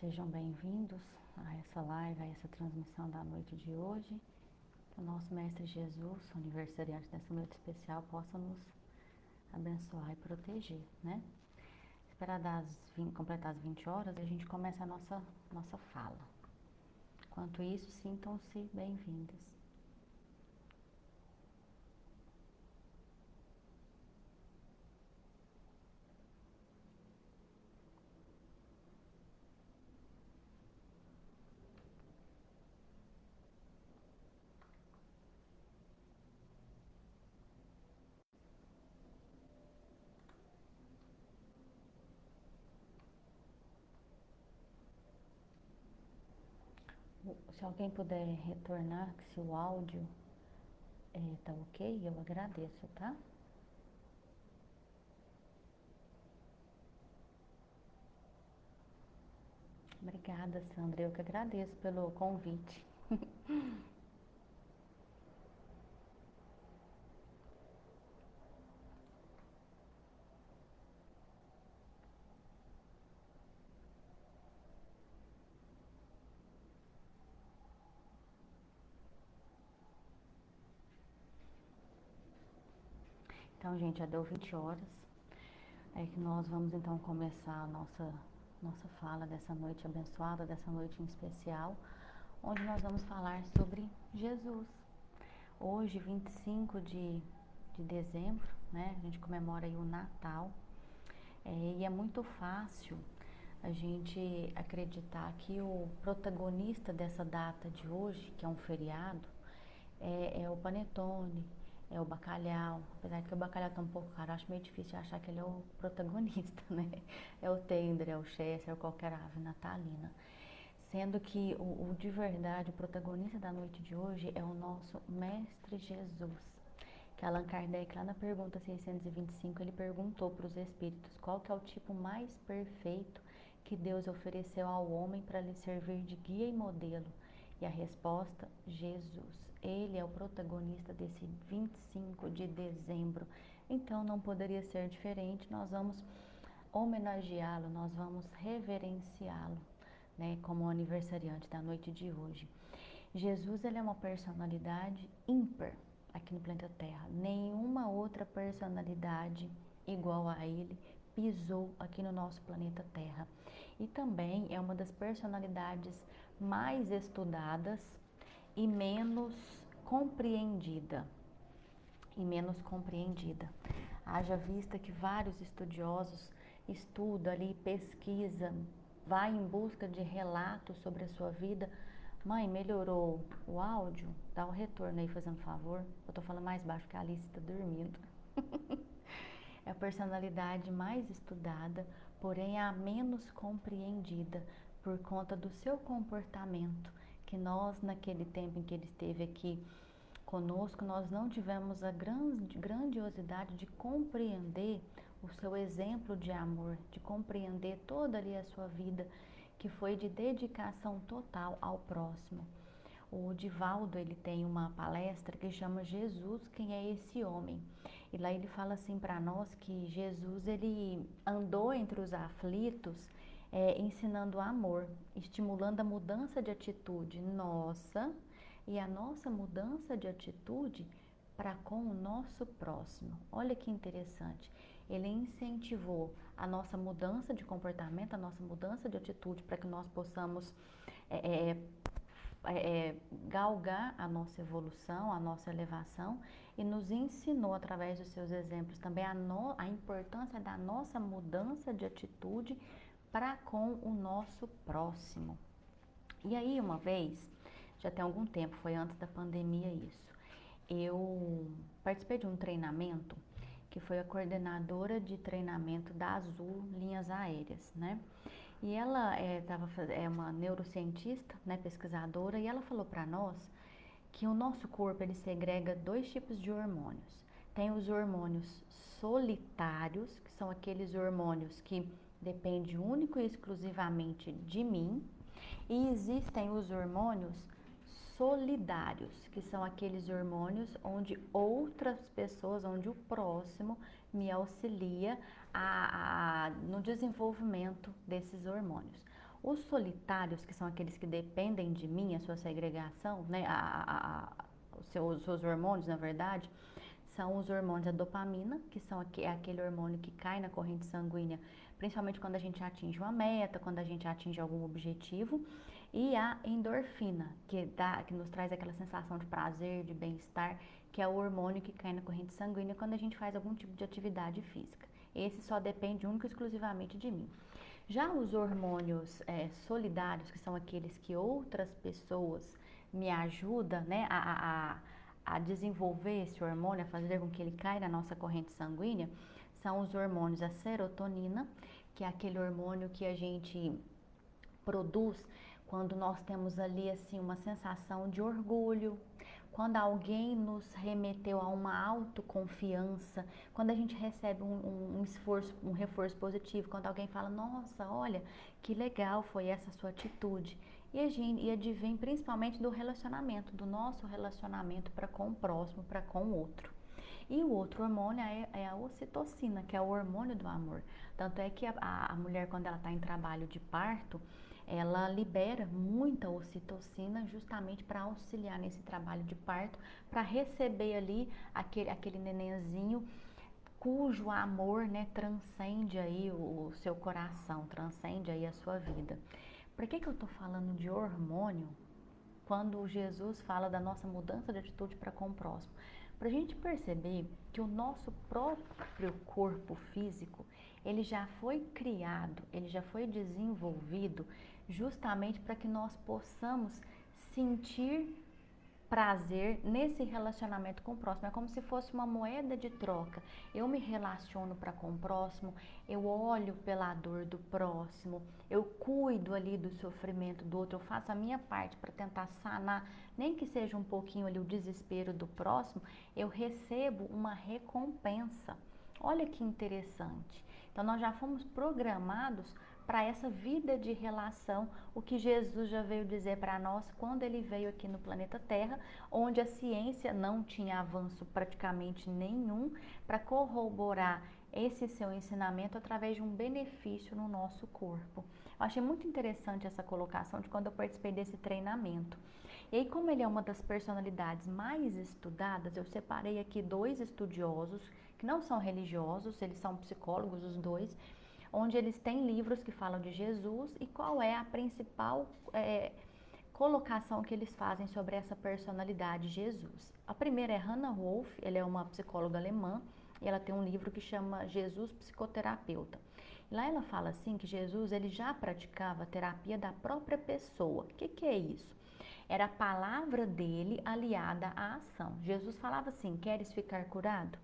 Sejam bem-vindos a essa live, a essa transmissão da noite de hoje. Que o nosso Mestre Jesus, aniversariante dessa noite especial, possa nos abençoar e proteger, né? Esperar completar as 20 horas e a gente começa a nossa fala. Enquanto isso, sintam-se bem-vindas. Se alguém puder retornar, se o áudio tá ok, eu agradeço, tá? Obrigada, Sandra. Eu que agradeço pelo convite. Então, gente, já deu 20 horas. É que nós vamos então começar a nossa fala dessa noite abençoada, dessa noite em especial, onde nós vamos falar sobre Jesus. Hoje, 25 de dezembro, né? A gente comemora aí o Natal. E é muito fácil a gente acreditar que o protagonista dessa data de hoje, que é um feriado, é o panetone, é o bacalhau. Apesar que o bacalhau tá um pouco caro, acho meio difícil de achar que ele é o protagonista, né? É o tender, é o chester, é qualquer ave natalina. Sendo que o de verdade, o protagonista da noite de hoje é o nosso Mestre Jesus. Que Allan Kardec, lá na pergunta 625, ele perguntou para os espíritos qual que é o tipo mais perfeito que Deus ofereceu ao homem para lhe servir de guia e modelo. E a resposta, Jesus. Ele é o protagonista desse 25 de dezembro. Então não poderia ser diferente, nós vamos homenageá-lo, nós vamos reverenciá-lo, né, como aniversariante da noite de hoje. Jesus, ele é uma personalidade ímpar aqui no planeta Terra. Nenhuma outra personalidade igual a ele pisou aqui no nosso planeta Terra. E também é uma das personalidades mais estudadas e menos compreendida. Haja vista que vários estudiosos estudam ali, pesquisam, vai em busca de relatos sobre a sua vida. Mãe, melhorou o áudio? Dá um retorno aí, fazendo favor. Eu tô falando mais baixo que a Alice tá dormindo. É a personalidade mais estudada, porém a menos compreendida por conta do seu comportamento, que nós, naquele tempo em que ele esteve aqui conosco, nós não tivemos a grandiosidade de compreender o seu exemplo de amor, de compreender toda ali a sua vida, que foi de dedicação total ao próximo. O Divaldo, ele tem uma palestra que chama Jesus, quem é esse homem? E lá ele fala assim para nós que Jesus, ele andou entre os aflitos, ensinando amor, estimulando a mudança de atitude nossa e a nossa mudança de atitude para com o nosso próximo. Olha que interessante. Ele incentivou a nossa mudança de comportamento, a nossa mudança de atitude para que nós possamos galgar a nossa evolução, a nossa elevação, e nos ensinou através dos seus exemplos também a importância da nossa mudança de atitude para com o nosso próximo. E aí, uma vez, já tem algum tempo, foi antes da pandemia isso, eu participei de um treinamento que foi a coordenadora de treinamento da Azul Linhas Aéreas, né? E ela é uma neurocientista, né, pesquisadora, e ela falou para nós que o nosso corpo, ele segrega dois tipos de hormônios. Tem os hormônios solitários, que são aqueles hormônios que dependem único e exclusivamente de mim, e existem os hormônios solidários, que são aqueles hormônios onde outras pessoas, onde o próximo me auxilia no desenvolvimento desses hormônios. Os solitários, que são aqueles que dependem de mim, a sua segregação, né, os seus hormônios, na verdade, são os hormônios da dopamina, que são aquele hormônio que cai na corrente sanguínea, principalmente quando a gente atinge uma meta, quando a gente atinge algum objetivo, e a endorfina, que nos traz aquela sensação de prazer, de bem-estar, que é o hormônio que cai na corrente sanguínea quando a gente faz algum tipo de atividade física. Esse só depende única e exclusivamente de mim. Já os hormônios solidários, que são aqueles que outras pessoas me ajudam, né, a desenvolver esse hormônio, a fazer com que ele caia na nossa corrente sanguínea, são os hormônios da serotonina, que é aquele hormônio que a gente produz quando nós temos ali assim uma sensação de orgulho, quando alguém nos remeteu a uma autoconfiança, quando a gente recebe um esforço, um reforço positivo, quando alguém fala, nossa, olha, que legal foi essa sua atitude. E advém principalmente do relacionamento, do nosso relacionamento para com o próximo, para com o outro. E o outro hormônio é a ocitocina, que é o hormônio do amor. Tanto é que a mulher, quando ela está em trabalho de parto, ela libera muita ocitocina justamente para auxiliar nesse trabalho de parto, para receber ali aquele nenenzinho cujo amor, né, transcende aí o seu coração, transcende aí a sua vida. Por que eu estou falando de hormônio quando Jesus fala da nossa mudança de atitude para com o próximo? Para a gente perceber que o nosso próprio corpo físico, ele já foi criado, ele já foi desenvolvido justamente para que nós possamos sentir prazer nesse relacionamento com o próximo. É como se fosse uma moeda de troca. Eu me relaciono para com o próximo, eu olho pela dor do próximo, eu cuido ali do sofrimento do outro, eu faço a minha parte para tentar sanar, nem que seja um pouquinho ali o desespero do próximo, eu recebo uma recompensa. Olha que interessante. Então nós já fomos programados para essa vida de relação, o que Jesus já veio dizer para nós quando ele veio aqui no planeta Terra, onde a ciência não tinha avanço praticamente nenhum para corroborar esse seu ensinamento através de um benefício no nosso corpo. Eu achei muito interessante essa colocação de quando eu participei desse treinamento. E aí, como ele é uma das personalidades mais estudadas, eu separei aqui 2 estudiosos que não são religiosos, eles são psicólogos os dois, onde eles têm livros que falam de Jesus e qual é a principal colocação que eles fazem sobre essa personalidade Jesus. A primeira é Hannah Wolff, ela é uma psicóloga alemã e ela tem um livro que chama Jesus Psicoterapeuta. Lá ela fala assim que Jesus ele já praticava a terapia da própria pessoa. O que é isso? Era a palavra dele aliada à ação. Jesus falava assim, queres ficar curado?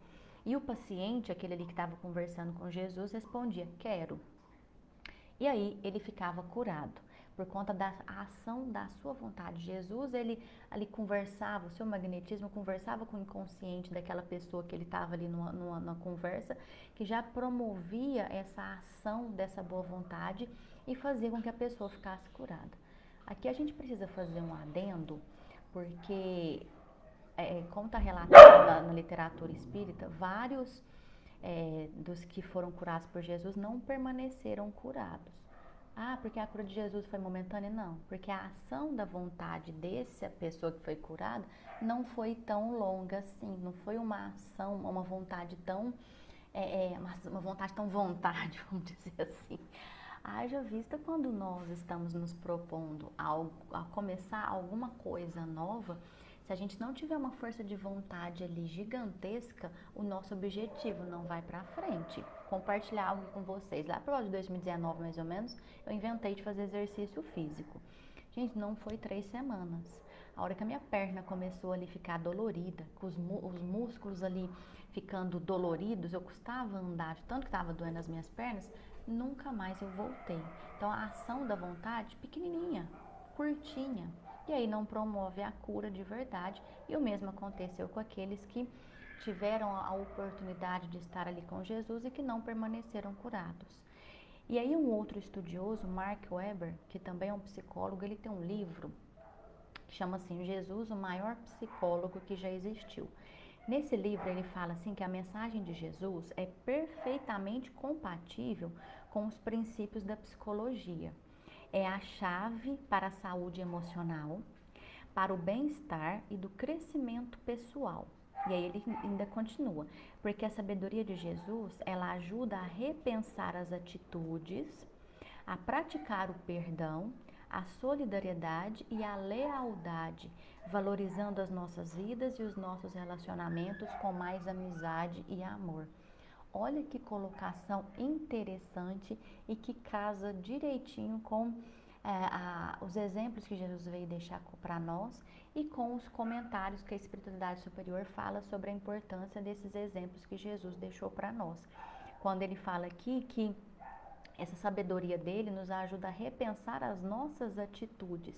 E o paciente, aquele ali que estava conversando com Jesus, respondia, quero. E aí ele ficava curado, por conta da ação da sua vontade. Jesus, ele ali conversava, o seu magnetismo conversava com o inconsciente daquela pessoa que ele estava ali numa conversa, que já promovia essa ação dessa boa vontade e fazia com que a pessoa ficasse curada. Aqui a gente precisa fazer um adendo, porque como está relatado na literatura espírita, vários dos que foram curados por Jesus não permaneceram curados. Ah, porque a cura de Jesus foi momentânea? Não, porque a ação da vontade dessa pessoa que foi curada não foi tão longa assim, não foi uma ação, uma vontade tão, uma vontade tão vontade, vamos dizer assim. Haja vista quando nós estamos nos propondo a começar alguma coisa nova, se a gente não tiver uma força de vontade ali gigantesca, o nosso objetivo não vai para frente. Compartilhar algo com vocês. Lá pro ano de 2019, mais ou menos, eu inventei de fazer exercício físico. Gente, não foi 3 semanas. A hora que a minha perna começou ali a ficar dolorida, com os músculos ali ficando doloridos, eu custava andar, de tanto que estava doendo as minhas pernas, nunca mais eu voltei. Então a ação da vontade, pequenininha, curtinha, e aí não promove a cura de verdade. E o mesmo aconteceu com aqueles que tiveram a oportunidade de estar ali com Jesus e que não permaneceram curados. E aí um outro estudioso, Mark Weber, que também é um psicólogo, ele tem um livro que chama assim, Jesus, o maior psicólogo que já existiu. Nesse livro ele fala assim que a mensagem de Jesus é perfeitamente compatível com os princípios da psicologia. é a chave para a saúde emocional, para o bem-estar e do crescimento pessoal. E aí ele ainda continua, porque a sabedoria de Jesus, ela ajuda a repensar as atitudes, a praticar o perdão, a solidariedade e a lealdade, valorizando as nossas vidas e os nossos relacionamentos com mais amizade e amor. Olha que colocação interessante e que casa direitinho com os exemplos que Jesus veio deixar para nós e com os comentários que a espiritualidade superior fala sobre a importância desses exemplos que Jesus deixou para nós. Quando ele fala aqui que essa sabedoria dele nos ajuda a repensar as nossas atitudes.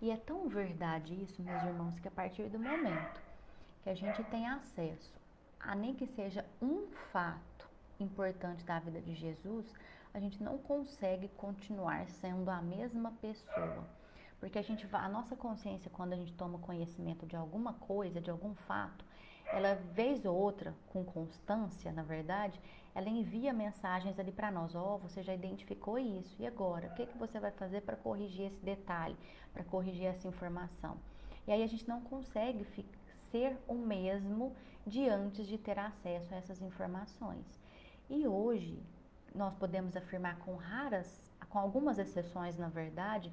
E é tão verdade isso, meus irmãos, que a partir do momento que a gente tem acesso a nem que seja um fato importante da vida de Jesus, a gente não consegue continuar sendo a mesma pessoa. Porque a nossa consciência, quando a gente toma conhecimento de alguma coisa, de algum fato, ela, vez ou outra, com constância, na verdade, ela envia mensagens ali para nós. Você já identificou isso, e agora? O que você vai fazer para corrigir esse detalhe, para corrigir essa informação? E aí a gente não consegue ser o mesmo de antes de ter acesso a essas informações. E hoje, nós podemos afirmar com algumas exceções, na verdade,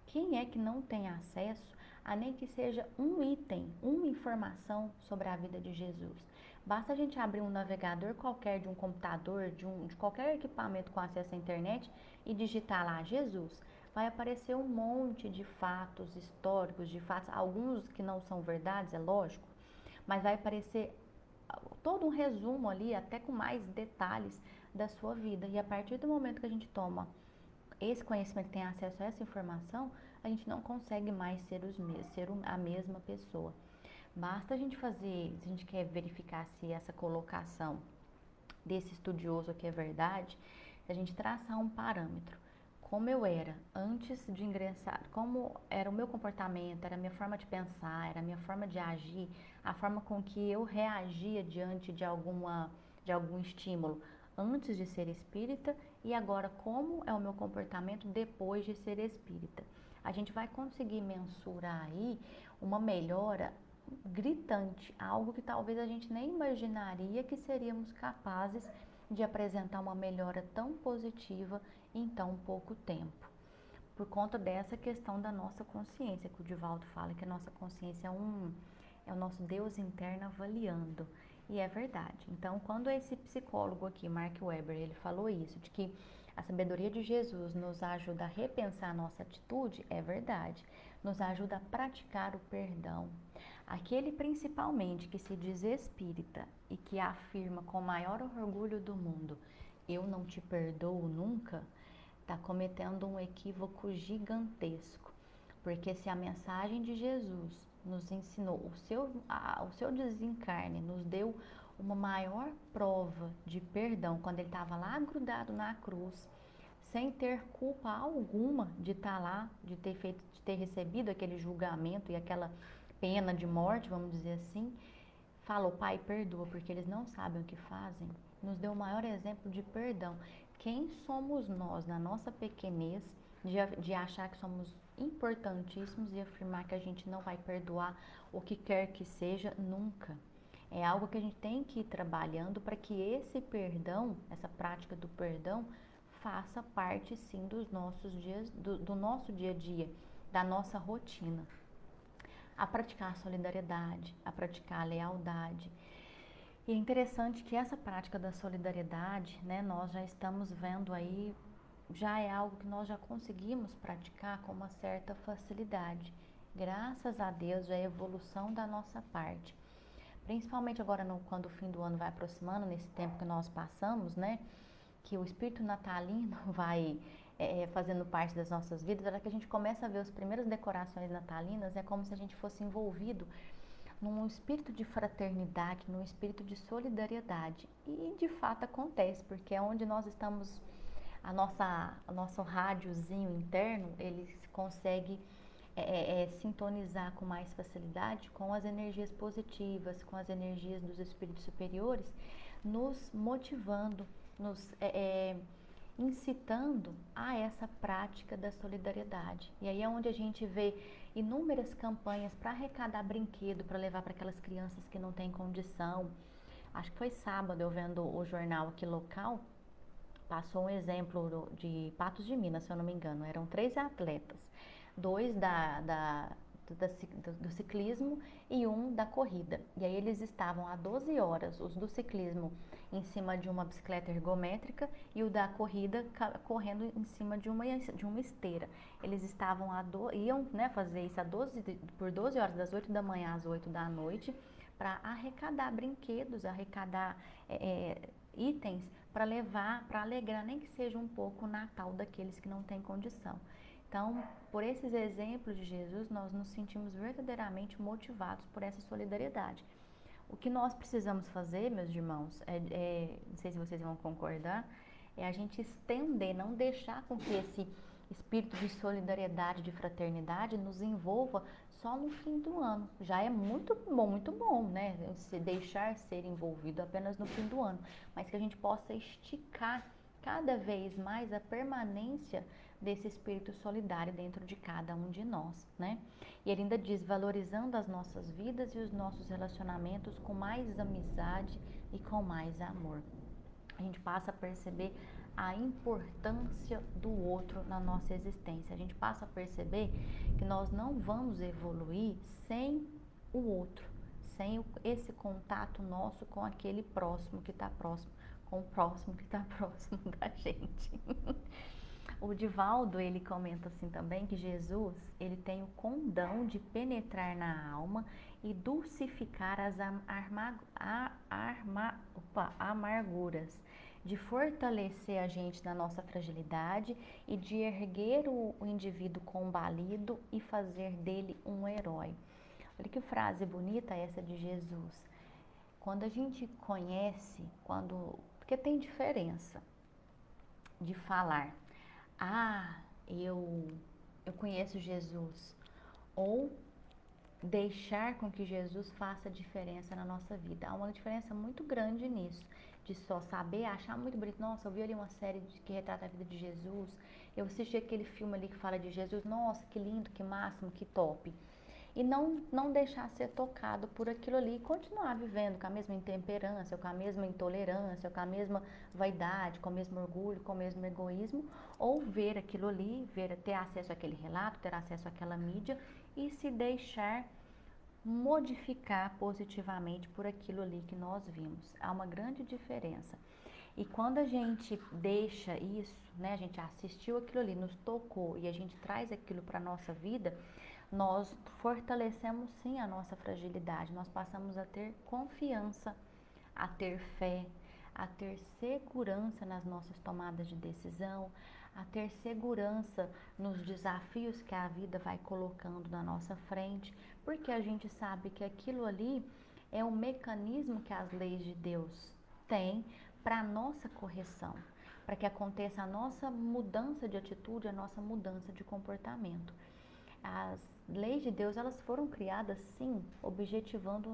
quem é que não tem acesso a nem que seja um item, uma informação sobre a vida de Jesus? Basta a gente abrir um navegador qualquer de um computador, de qualquer equipamento com acesso à internet e digitar lá Jesus. Vai aparecer um monte de fatos históricos, de fatos, alguns que não são verdades, é lógico, mas vai aparecer todo um resumo ali, até com mais detalhes da sua vida. E a partir do momento que a gente toma esse conhecimento, tem acesso a essa informação, a gente não consegue mais ser a mesma pessoa. Basta a gente fazer, se a gente quer verificar se essa colocação desse estudioso aqui é verdade, a gente traçar um parâmetro. Como eu era antes de ingressar, como era o meu comportamento, era a minha forma de pensar, era a minha forma de agir, a forma com que eu reagia diante de algum estímulo antes de ser espírita e agora como é o meu comportamento depois de ser espírita. A gente vai conseguir mensurar aí uma melhora gritante, algo que talvez a gente nem imaginaria que seríamos capazes de apresentar uma melhora tão positiva em tão pouco tempo. Por conta dessa questão da nossa consciência, que o Divaldo fala que a nossa consciência é o nosso Deus interno avaliando. E é verdade. Então, quando esse psicólogo aqui, Mark Weber, ele falou isso, de que a sabedoria de Jesus nos ajuda a repensar a nossa atitude, é verdade. Nos ajuda a praticar o perdão. Aquele principalmente que se diz espírita e que afirma com o maior orgulho do mundo, eu não te perdoo nunca, está cometendo um equívoco gigantesco. Porque se a mensagem de Jesus nos ensinou, o seu desencarne nos deu uma maior prova de perdão, quando ele estava lá grudado na cruz, sem ter culpa alguma de estar lá, de ter recebido aquele julgamento e aquela pena de morte, vamos dizer assim, falou, Pai, perdoa, porque eles não sabem o que fazem, nos deu o maior exemplo de perdão. Quem somos nós, na nossa pequenez, de achar que somos importantíssimos e afirmar que a gente não vai perdoar o que quer que seja nunca? É algo que a gente tem que ir trabalhando para que esse perdão, essa prática do perdão, faça parte sim dos nossos dias, do nosso dia a dia, da nossa rotina. A praticar a solidariedade, a praticar a lealdade. E é interessante que essa prática da solidariedade, né, nós já estamos vendo aí, já é algo que nós já conseguimos praticar com uma certa facilidade. Graças a Deus, já é evolução da nossa parte. Principalmente agora, quando o fim do ano vai aproximando, nesse tempo que nós passamos, né, que o espírito natalino vai fazendo parte das nossas vidas, a hora que a gente começa a ver as primeiras decorações natalinas, é como se a gente fosse envolvido num espírito de fraternidade, num espírito de solidariedade. E de fato acontece, porque é onde nós estamos, o nosso rádiozinho interno, ele consegue sintonizar com mais facilidade com as energias positivas, com as energias dos espíritos superiores, nos motivando, nos incitando a essa prática da solidariedade. E aí é onde a gente vê inúmeras campanhas para arrecadar brinquedo, para levar para aquelas crianças que não têm condição. Acho que foi sábado, eu vendo o jornal aqui local, passou um exemplo de Patos de Minas, se eu não me engano. Eram 3 atletas, 2 do ciclismo e 1 da corrida. E aí eles estavam há 12 horas, os do ciclismo em cima de uma bicicleta ergométrica e o da corrida correndo em cima de uma esteira. Eles estavam iam, né, fazer isso por 12 horas, das 8 da manhã às 8 da noite, para arrecadar brinquedos, arrecadar itens para levar, para alegrar nem que seja um pouco o Natal daqueles que não têm condição. Então, por esses exemplos de Jesus, nós nos sentimos verdadeiramente motivados por essa solidariedade. O que nós precisamos fazer, meus irmãos, não sei se vocês vão concordar, é a gente estender, não deixar com que esse espírito de solidariedade, de fraternidade nos envolva só no fim do ano. Já é muito bom, né? Se deixar ser envolvido apenas no fim do ano, mas que a gente possa esticar cada vez mais a permanência desse espírito solidário dentro de cada um de nós, né? E ele ainda diz, valorizando as nossas vidas e os nossos relacionamentos com mais amizade e com mais amor. A gente passa a perceber a importância do outro na nossa existência. A gente passa a perceber que nós não vamos evoluir sem o outro, sem esse contato nosso com aquele próximo que está próximo, com o próximo que está próximo da gente. O Divaldo, ele comenta assim também que Jesus, ele tem o condão de penetrar na alma e dulcificar as amarguras, de fortalecer a gente na nossa fragilidade e de erguer o indivíduo combalido e fazer dele um herói. Olha que frase bonita essa de Jesus. Quando a gente conhece, porque tem diferença de falar, eu conheço Jesus, ou deixar com que Jesus faça diferença na nossa vida. Há uma diferença muito grande nisso, de só saber, achar muito bonito. Nossa, eu vi ali uma série que retrata a vida de Jesus, eu assisti aquele filme ali que fala de Jesus, nossa, que lindo, que máximo, que top. E não deixar ser tocado por aquilo ali e continuar vivendo com a mesma intemperância, com a mesma intolerância, com a mesma vaidade, com o mesmo orgulho, com o mesmo egoísmo, ou ver aquilo ali, ter acesso àquele relato, ter acesso àquela mídia e se deixar modificar positivamente por aquilo ali que nós vimos. Há uma grande diferença. E quando a gente deixa isso, né, a gente assistiu aquilo ali, nos tocou e a gente traz aquilo para a nossa vida, nós fortalecemos sim a nossa fragilidade, nós passamos a ter confiança, a ter fé, a ter segurança nas nossas tomadas de decisão, a ter segurança nos desafios que a vida vai colocando na nossa frente, porque a gente sabe que aquilo ali é um mecanismo que as leis de Deus têm para a nossa correção, para que aconteça a nossa mudança de atitude, a nossa mudança de comportamento. As leis de Deus, elas foram criadas sim, objetivando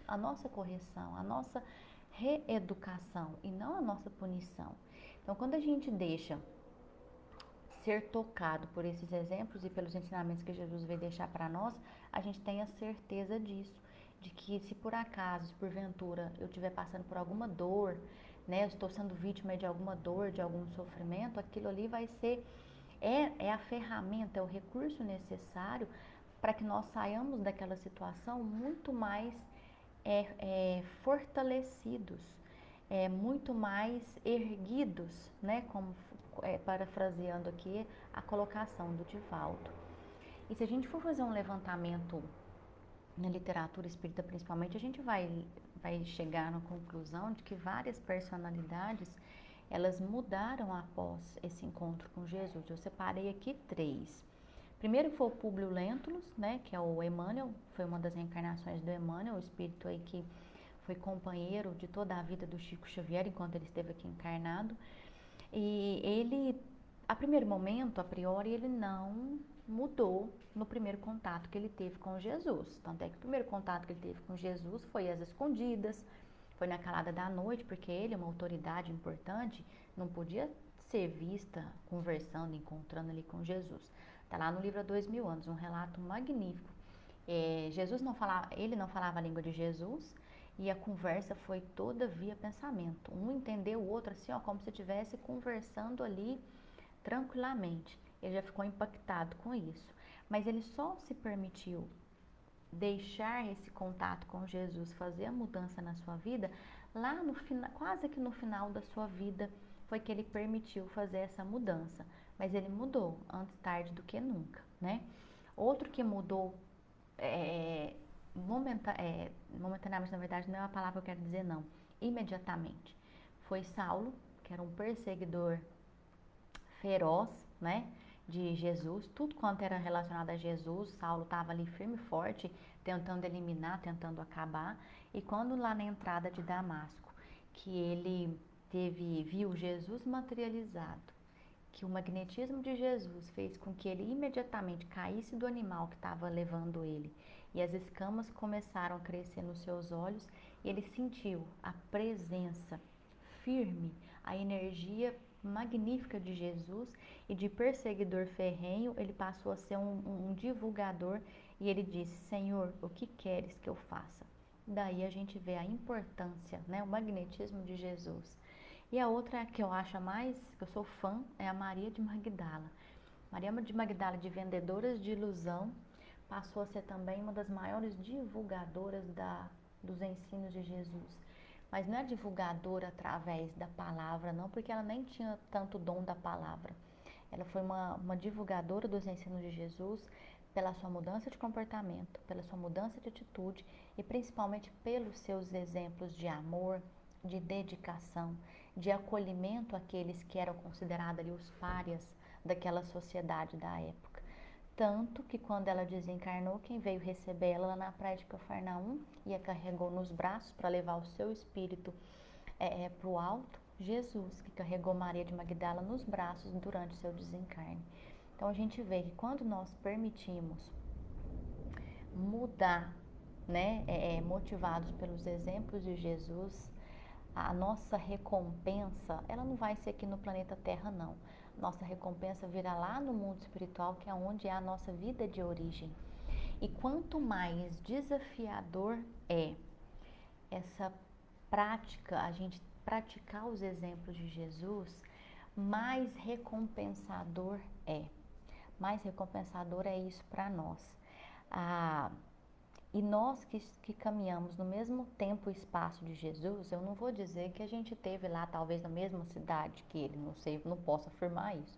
a nossa correção, a nossa reeducação e não a nossa punição. Então, quando a gente deixa ser tocado por esses exemplos e pelos ensinamentos que Jesus veio deixar para nós, a gente tem a certeza disso, de que se por acaso, se porventura eu estiver passando por alguma dor, né, eu estou sendo vítima de alguma dor, de algum sofrimento, aquilo ali vai ser a ferramenta, é o recurso necessário para que nós saiamos daquela situação muito mais fortalecidos, muito mais erguidos, né? Como parafraseando aqui a colocação do Divaldo. E se a gente for fazer um levantamento na literatura espírita principalmente, a gente vai chegar na conclusão de que várias personalidades elas mudaram após esse encontro com Jesus. Eu separei aqui 3. Primeiro foi o Públio Lentulus, né, que é o Emmanuel, foi uma das reencarnações do Emmanuel, o espírito aí que foi companheiro de toda a vida do Chico Xavier enquanto ele esteve aqui encarnado. E ele, a primeiro momento, a priori, ele não mudou no primeiro contato que ele teve com Jesus. Tanto é que o primeiro contato que ele teve com Jesus foi às escondidas, foi na calada da noite, porque ele, uma autoridade importante, não podia ser vista conversando, encontrando ali com Jesus. Está lá no livro Há 2000 anos, um relato magnífico. Jesus não falava, ele não falava a língua de Jesus e a conversa foi toda via pensamento. Um entendeu o outro assim, ó, como se estivesse conversando ali tranquilamente. Ele já ficou impactado com isso. Mas ele só se permitiu deixar esse contato com Jesus, fazer a mudança na sua vida, lá no final, quase que no final da sua vida, foi que ele permitiu fazer essa mudança. Mas ele mudou, antes tarde do que nunca, né? Outro que mudou momentaneamente, na verdade, não é a palavra que eu quero dizer, não. Imediatamente. Foi Saulo, que era um perseguidor feroz, né? De Jesus, tudo quanto era relacionado a Jesus, Saulo estava ali firme e forte, tentando eliminar, tentando acabar. E quando lá na entrada de Damasco, que ele viu Jesus materializado, que o magnetismo de Jesus fez com que ele imediatamente caísse do animal que estava levando ele, e as escamas começaram a crescer nos seus olhos, e ele sentiu a presença firme, a energia magnífica de Jesus, e de perseguidor ferrenho ele passou a ser um divulgador, e ele disse: Senhor, o que queres que eu faça? Daí a gente vê a importância, né, o magnetismo de Jesus. E a outra que eu acho mais, que eu sou fã, é a Maria de Magdala. Maria de Magdala, de vendedoras de ilusão, passou a ser também uma das maiores divulgadoras dos ensinos de Jesus. Mas não é divulgadora através da palavra, não, porque ela nem tinha tanto dom da palavra. Ela foi uma divulgadora dos ensinos de Jesus pela sua mudança de comportamento, pela sua mudança de atitude e principalmente pelos seus exemplos de amor, de dedicação, de acolhimento àqueles que eram considerados ali os párias daquela sociedade da época. Tanto que quando ela desencarnou, quem veio receber ela lá na praia de Cafarnaum e a carregou nos braços para levar o seu espírito para o alto, Jesus, que carregou Maria de Magdala nos braços durante o seu desencarne. Então a gente vê que quando nós permitimos mudar, né, motivados pelos exemplos de Jesus, a nossa recompensa, ela não vai ser aqui no planeta Terra, não. Nossa recompensa virá lá no mundo espiritual, que é onde é a nossa vida de origem. E quanto mais desafiador é essa prática, a gente praticar os exemplos de Jesus, mais recompensador é. Mais recompensador é isso para nós. E nós que caminhamos no mesmo tempo e espaço de Jesus, eu não vou dizer que a gente teve lá talvez na mesma cidade que ele, não sei, não posso afirmar isso,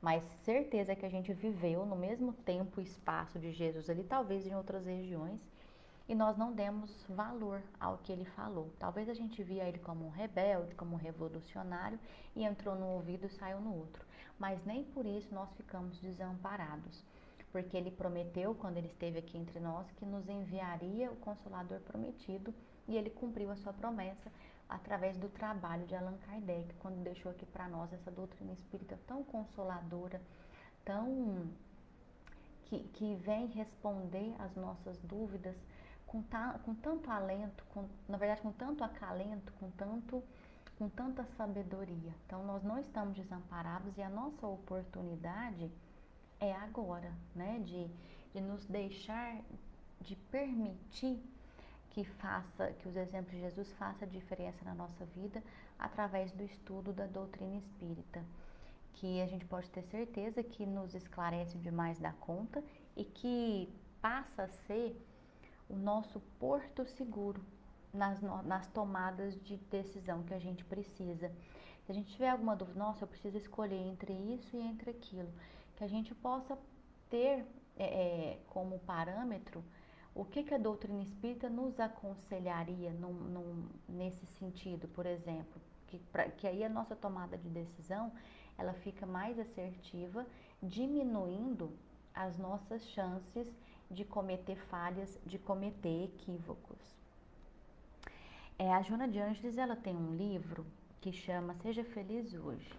mas certeza que a gente viveu no mesmo tempo e espaço de Jesus ali, talvez em outras regiões, e nós não demos valor ao que ele falou. Talvez a gente via ele como um rebelde, como um revolucionário, e entrou num ouvido e saiu no outro, mas nem por isso nós ficamos desamparados. Porque ele prometeu, quando ele esteve aqui entre nós, que nos enviaria o Consolador prometido, e ele cumpriu a sua promessa através do trabalho de Allan Kardec, quando deixou aqui para nós essa doutrina espírita tão consoladora, tão que vem responder às nossas dúvidas com tanto alento, na verdade com tanto acalento, com tanta sabedoria. Então nós não estamos desamparados, e a nossa oportunidade é agora, né, de nos deixar, de permitir que os exemplos de Jesus façam diferença na nossa vida através do estudo da doutrina espírita, que a gente pode ter certeza que nos esclarece demais da conta e que passa a ser o nosso porto seguro nas tomadas de decisão que a gente precisa. Se a gente tiver alguma dúvida, nossa, eu preciso escolher entre isso e entre aquilo, que a gente possa ter como parâmetro o que a doutrina espírita nos aconselharia nesse sentido, por exemplo, que aí a nossa tomada de decisão ela fica mais assertiva, diminuindo as nossas chances de cometer falhas, de cometer equívocos. A Joana de Ângeles, ela tem um livro que chama Seja Feliz Hoje.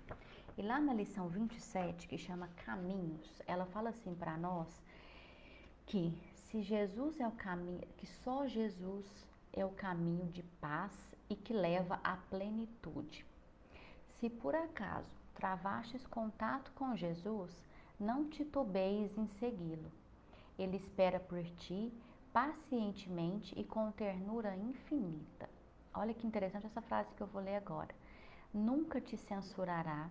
E lá na lição 27, que chama Caminhos, ela fala assim para nós que se Jesus é o caminho, que só Jesus é o caminho de paz e que leva à plenitude. Se por acaso travastes contato com Jesus, não titubeis em segui-lo. Ele espera por ti pacientemente e com ternura infinita. Olha que interessante essa frase que eu vou ler agora. Nunca te censurará,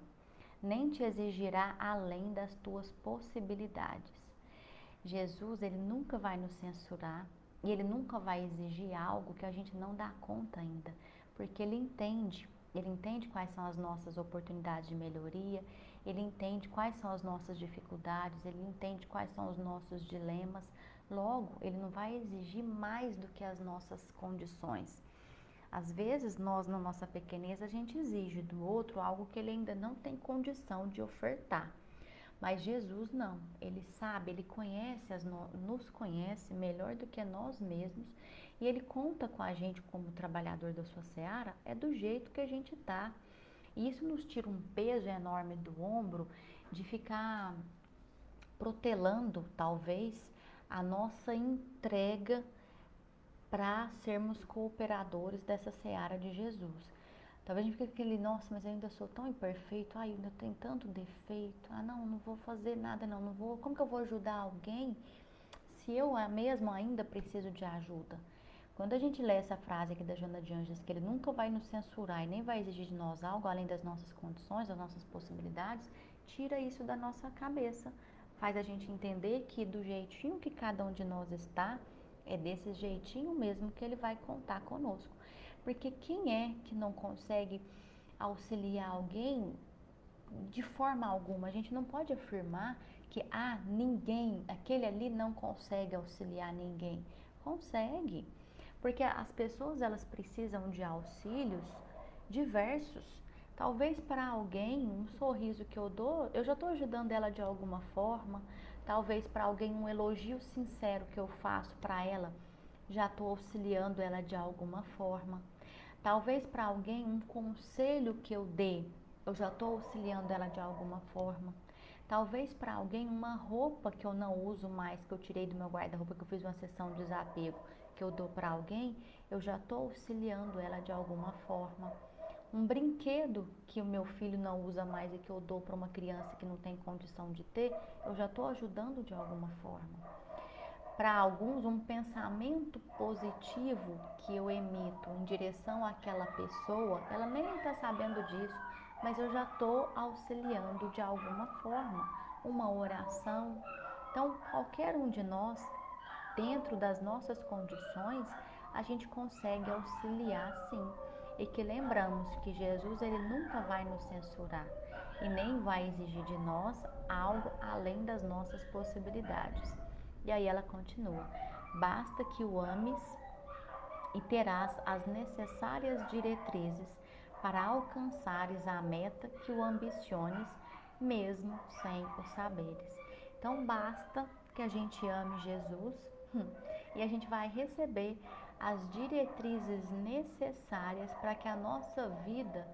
nem te exigirá além das tuas possibilidades. Jesus, ele nunca vai nos censurar e ele nunca vai exigir algo que a gente não dá conta ainda, porque ele entende quais são as nossas oportunidades de melhoria, ele entende quais são as nossas dificuldades, ele entende quais são os nossos dilemas. Logo, ele não vai exigir mais do que as nossas condições. Às vezes, nós, na nossa pequenez, a gente exige do outro algo que ele ainda não tem condição de ofertar. Mas Jesus não, ele sabe, ele conhece, nos conhece melhor do que nós mesmos e ele conta com a gente como trabalhador da sua seara, é do jeito que a gente tá. E isso nos tira um peso enorme do ombro de ficar protelando, talvez, a nossa entrega para sermos cooperadores dessa seara de Jesus. Talvez a gente fique aquele, nossa, mas eu ainda sou tão imperfeito, ai, eu ainda tenho tanto defeito, não vou fazer nada não vou, como que eu vou ajudar alguém se eu mesmo ainda preciso de ajuda? Quando a gente lê essa frase aqui da Joana de Ângeles, que ele nunca vai nos censurar e nem vai exigir de nós algo além das nossas condições, das nossas possibilidades, tira isso da nossa cabeça, faz a gente entender que do jeitinho que cada um de nós está, é desse jeitinho mesmo que ele vai contar conosco. Porque quem é que não consegue auxiliar alguém de forma alguma? A gente não pode afirmar que ninguém, aquele ali não consegue auxiliar ninguém. Consegue, porque as pessoas elas precisam de auxílios diversos. Talvez para alguém um sorriso que eu dou, eu já estou ajudando ela de alguma forma. Talvez para alguém um elogio sincero que eu faço para ela, já estou auxiliando ela de alguma forma. Talvez para alguém um conselho que eu dê, eu já estou auxiliando ela de alguma forma. Talvez para alguém uma roupa que eu não uso mais, que eu tirei do meu guarda-roupa, que eu fiz uma sessão de desapego, que eu dou para alguém, eu já estou auxiliando ela de alguma forma. Um brinquedo que o meu filho não usa mais e que eu dou para uma criança que não tem condição de ter, eu já estou ajudando de alguma forma. Para alguns, um pensamento positivo que eu emito em direção àquela pessoa, ela nem está sabendo disso, mas eu já estou auxiliando de alguma forma, uma oração. Então, qualquer um de nós, dentro das nossas condições, a gente consegue auxiliar sim. E que lembramos que Jesus ele nunca vai nos censurar e nem vai exigir de nós algo além das nossas possibilidades. E aí ela continua, basta que o ames e terás as necessárias diretrizes para alcançares a meta que o ambiciones, mesmo sem o saberes. Então basta que a gente ame Jesus e a gente vai receber as diretrizes necessárias para que a nossa vida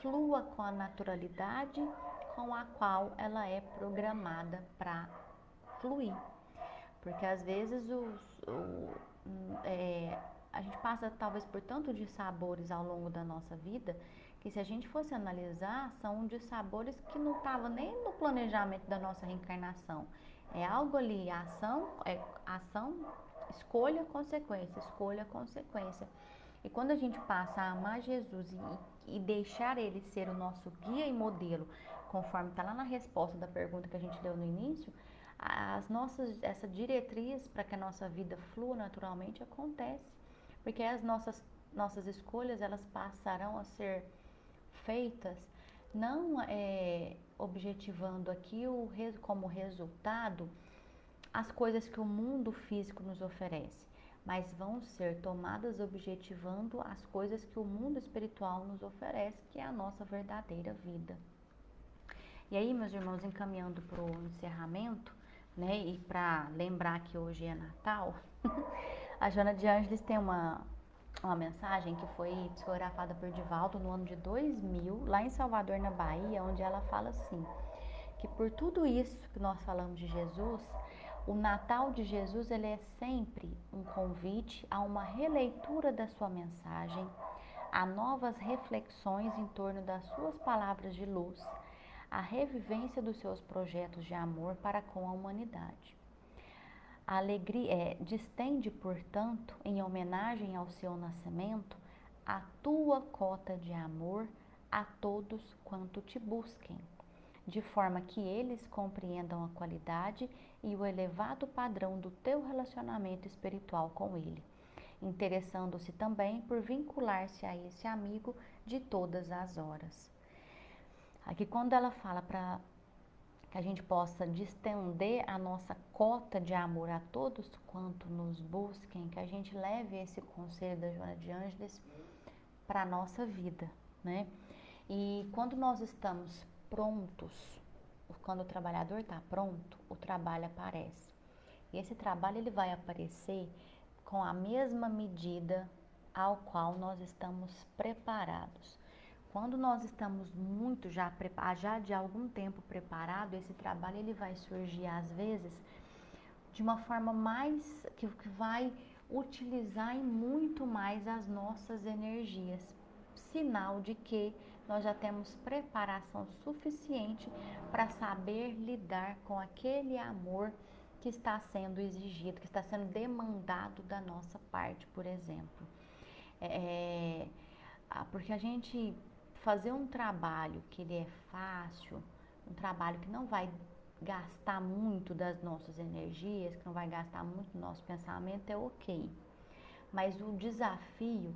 flua com a naturalidade com a qual ela é programada para fluir. Porque às vezes a gente passa talvez por tanto de sabores ao longo da nossa vida, que se a gente fosse analisar, são de sabores que não estavam nem no planejamento da nossa reencarnação. É algo ali, ação, escolha, consequência. E quando a gente passa a amar Jesus e deixar ele ser o nosso guia e modelo, conforme está lá na resposta da pergunta que a gente deu no início, essa diretriz para que a nossa vida flua naturalmente acontece, porque as nossas escolhas elas passarão a ser feitas não objetivando aqui como resultado as coisas que o mundo físico nos oferece, mas vão ser tomadas objetivando as coisas que o mundo espiritual nos oferece, que é a nossa verdadeira vida. E aí, meus irmãos, encaminhando para o encerramento, né, e para lembrar que hoje é Natal, a Joana de Ângeles tem uma mensagem que foi psicografada por Divaldo no ano de 2000, lá em Salvador, na Bahia, onde ela fala assim, que por tudo isso que nós falamos de Jesus, o Natal de Jesus ele é sempre um convite a uma releitura da sua mensagem, a novas reflexões em torno das suas palavras de luz, a revivência dos seus projetos de amor para com a humanidade. A alegria distende, portanto, em homenagem ao seu nascimento, a tua cota de amor a todos quanto te busquem, de forma que eles compreendam a qualidade e o elevado padrão do teu relacionamento espiritual com ele, interessando-se também por vincular-se a esse amigo de todas as horas. Aqui quando ela fala para que a gente possa distender a nossa cota de amor a todos quanto nos busquem, que a gente leve esse conselho da Joana de Ângeles para a nossa vida, né? E quando nós estamos prontos, quando o trabalhador está pronto, o trabalho aparece. E esse trabalho ele vai aparecer com a mesma medida ao qual nós estamos preparados. Quando nós estamos muito já de algum tempo preparado, esse trabalho ele vai surgir às vezes de uma forma mais que vai utilizar e muito mais as nossas energias, sinal de que nós já temos preparação suficiente para saber lidar com aquele amor que está sendo exigido, que está sendo demandado da nossa parte, por exemplo. Porque a gente fazer um trabalho que ele é fácil, um trabalho que não vai gastar muito das nossas energias, que não vai gastar muito do nosso pensamento, é ok. Mas o desafio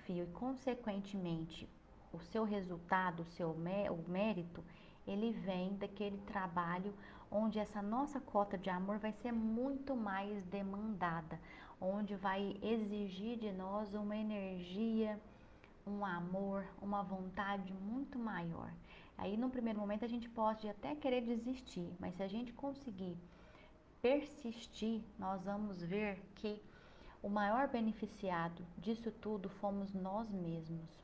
e consequentemente o seu resultado, o mérito, ele vem daquele trabalho onde essa nossa cota de amor vai ser muito mais demandada, onde vai exigir de nós uma energia, um amor, uma vontade muito maior. Aí no primeiro momento a gente pode até querer desistir, mas se a gente conseguir persistir, nós vamos ver que o maior beneficiado disso tudo fomos nós mesmos.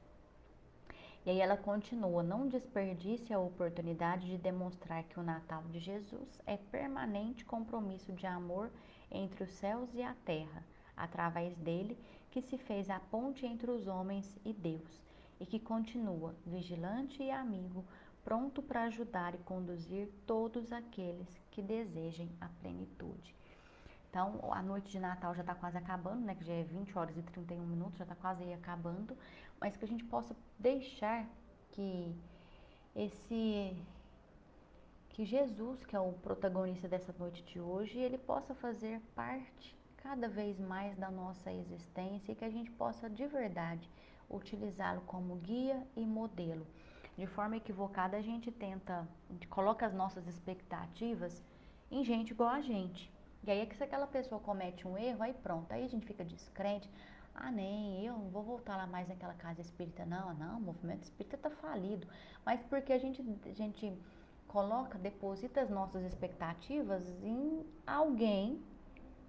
E aí ela continua: não desperdice a oportunidade de demonstrar que o Natal de Jesus é permanente compromisso de amor entre os céus e a terra, através dele que se fez a ponte entre os homens e Deus, e que continua vigilante e amigo, pronto para ajudar e conduzir todos aqueles que desejem a plenitude. Então, a noite de Natal já está quase acabando, né? Que já é 20 horas e 31 minutos, já está quase aí acabando. Mas que a gente possa deixar que que Jesus, que é o protagonista dessa noite de hoje, ele possa fazer parte cada vez mais da nossa existência e que a gente possa de verdade utilizá-lo como guia e modelo. De forma equivocada a gente coloca as nossas expectativas em gente igual a gente. E aí é que se aquela pessoa comete um erro, aí pronto, aí a gente fica descrente. Ah, nem, eu não vou voltar lá mais naquela casa espírita, não, o movimento espírita tá falido. Mas porque a gente deposita as nossas expectativas em alguém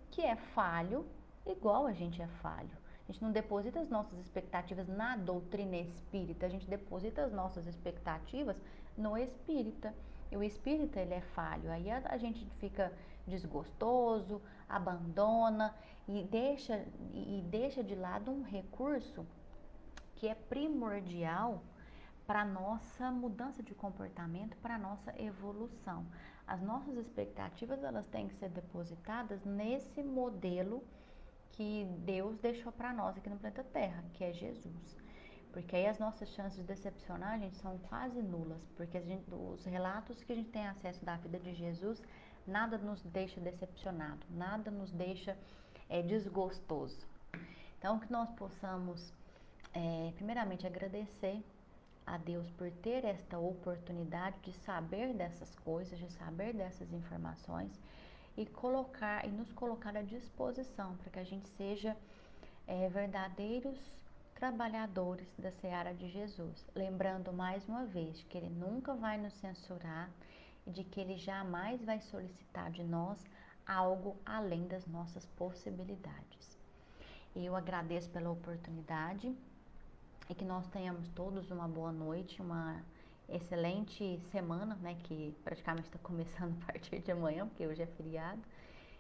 que é falho, igual a gente é falho. A gente não deposita as nossas expectativas na doutrina espírita, a gente deposita as nossas expectativas no espírita. E o espírita, ele é falho, aí a gente fica desgostoso, abandona e deixa de lado um recurso que é primordial para a nossa mudança de comportamento, para a nossa evolução. As nossas expectativas, elas têm que ser depositadas nesse modelo que Deus deixou para nós aqui no planeta Terra, que é Jesus. Porque aí as nossas chances de decepcionar, gente, são quase nulas, porque os relatos que a gente tem acesso da vida de Jesus, nada nos deixa decepcionado, nada nos deixa desgostoso. Então, que nós possamos, primeiramente, agradecer a Deus por ter esta oportunidade de saber dessas coisas, de saber dessas informações e nos colocar à disposição para que a gente seja verdadeiros trabalhadores da seara de Jesus. Lembrando mais uma vez que Ele nunca vai nos censurar e de que Ele jamais vai solicitar de nós algo além das nossas possibilidades. Eu agradeço pela oportunidade e que nós tenhamos todos uma boa noite, uma excelente semana, né, que praticamente está começando a partir de amanhã, porque hoje é feriado,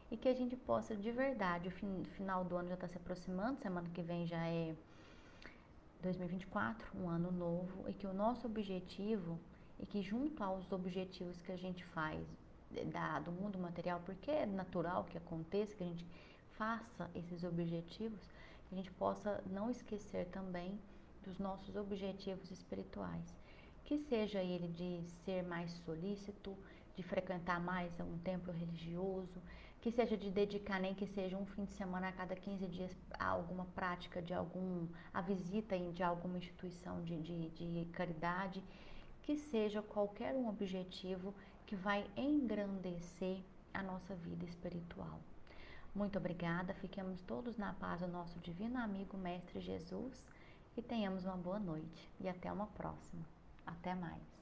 e que a gente possa de verdade, o final do ano já está se aproximando, semana que vem já é 2024, um ano novo, e que o nosso objetivo, e que junto aos objetivos que a gente faz do mundo material, porque é natural que aconteça, que a gente faça esses objetivos, que a gente possa não esquecer também dos nossos objetivos espirituais, que seja ele de ser mais solícito, de frequentar mais um templo religioso, que seja de dedicar nem que seja um fim de semana a cada 15 dias a alguma prática a visita de alguma instituição de caridade, que seja qualquer um objetivo que vai engrandecer a nossa vida espiritual. Muito obrigada, fiquemos todos na paz do nosso divino amigo Mestre Jesus e tenhamos uma boa noite e até uma próxima. Até mais.